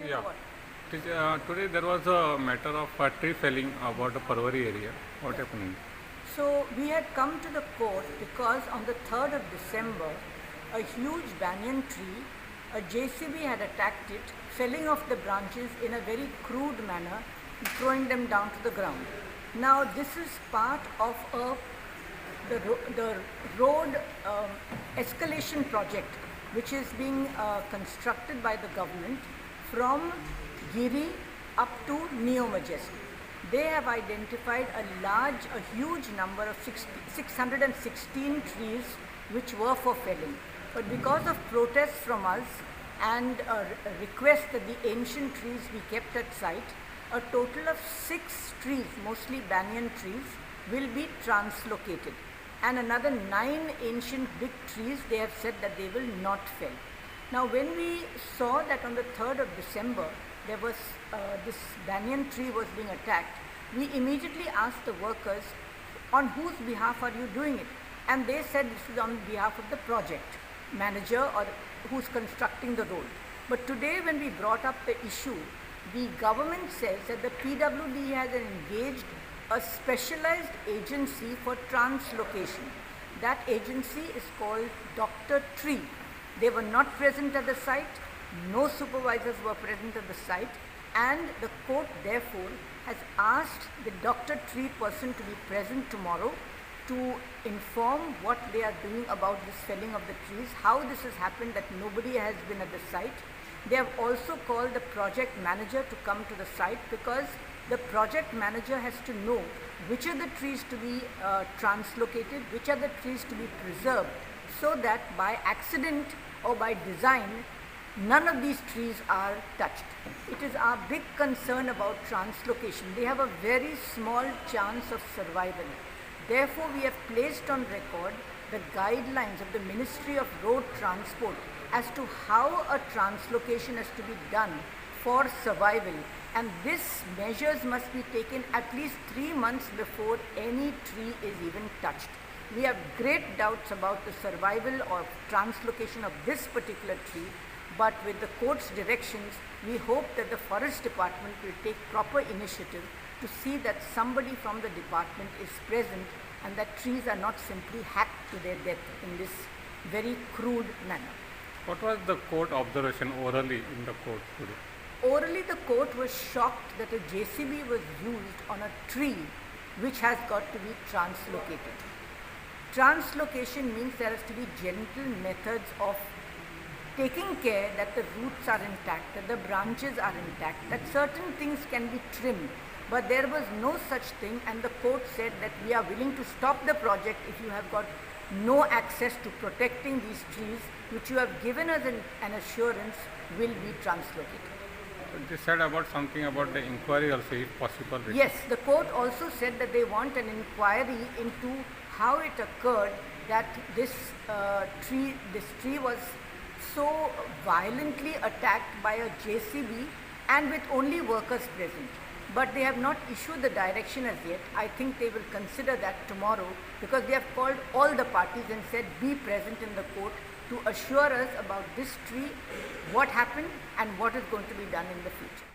Yeah. Today there was a matter of tree felling about the Parwari area. What happened? So we had come to the court because on the 3rd of December, a huge banyan tree, a JCB had attacked it, felling off the branches in a very crude manner, throwing them down to the ground. Now this is part of the road escalation project which is being constructed by the government from Giri up to Neo Majestic. They have identified a huge number of 616 trees which were for felling. But because of protests from us and a request that the ancient trees be kept at site, a total of 6 trees, mostly banyan trees, will be translocated. And another 9 ancient big trees they have said that they will not fell. Now when we saw that on the 3rd of December there was this banyan tree was being attacked, we immediately asked the workers, on whose behalf are you doing it? And they said this is on behalf of the project manager or who's constructing the road. But today when we brought up the issue, the government says that the PWD has engaged a specialized agency for translocation. That agency is called Dr. Tree. They were not present at the site, no supervisors were present at the site, and the court therefore has asked the Dr. Tree person to be present tomorrow to inform what they are doing about this felling of the trees, how this has happened that nobody has been at the site. They have also called the project manager to come to the site because the project manager has to know which are the trees to be translocated, which are the trees to be preserved, so that by accident or by design, none of these trees are touched. It is our big concern about translocation. They have a very small chance of survival. Therefore, we have placed on record the guidelines of the Ministry of Road Transport as to how a translocation has to be done for survival. And these measures must be taken at least 3 months before any tree is even touched. We have great doubts about the survival or translocation of this particular tree, but with the court's directions, we hope that the forest department will take proper initiative to see that somebody from the department is present and that trees are not simply hacked to their death in this very crude manner. What was the court observation orally in the court today? Orally, the court was shocked that a JCB was used on a tree which has got to be translocated. Translocation means there has to be gentle methods of taking care that the roots are intact, that the branches are intact, that certain things can be trimmed. But there was no such thing, and the court said that we are willing to stop the project if you have got no access to protecting these trees, which you have given us an assurance will be translocated. They said about something about the inquiry also, if possible. Yes, the court also said that they want an inquiry into how it occurred that this tree was so violently attacked by a JCB and with only workers present. But they have not issued the direction as yet. I think they will consider that tomorrow because they have called all the parties and said be present in the court to assure us about this tree, what happened and what is going to be done in the future.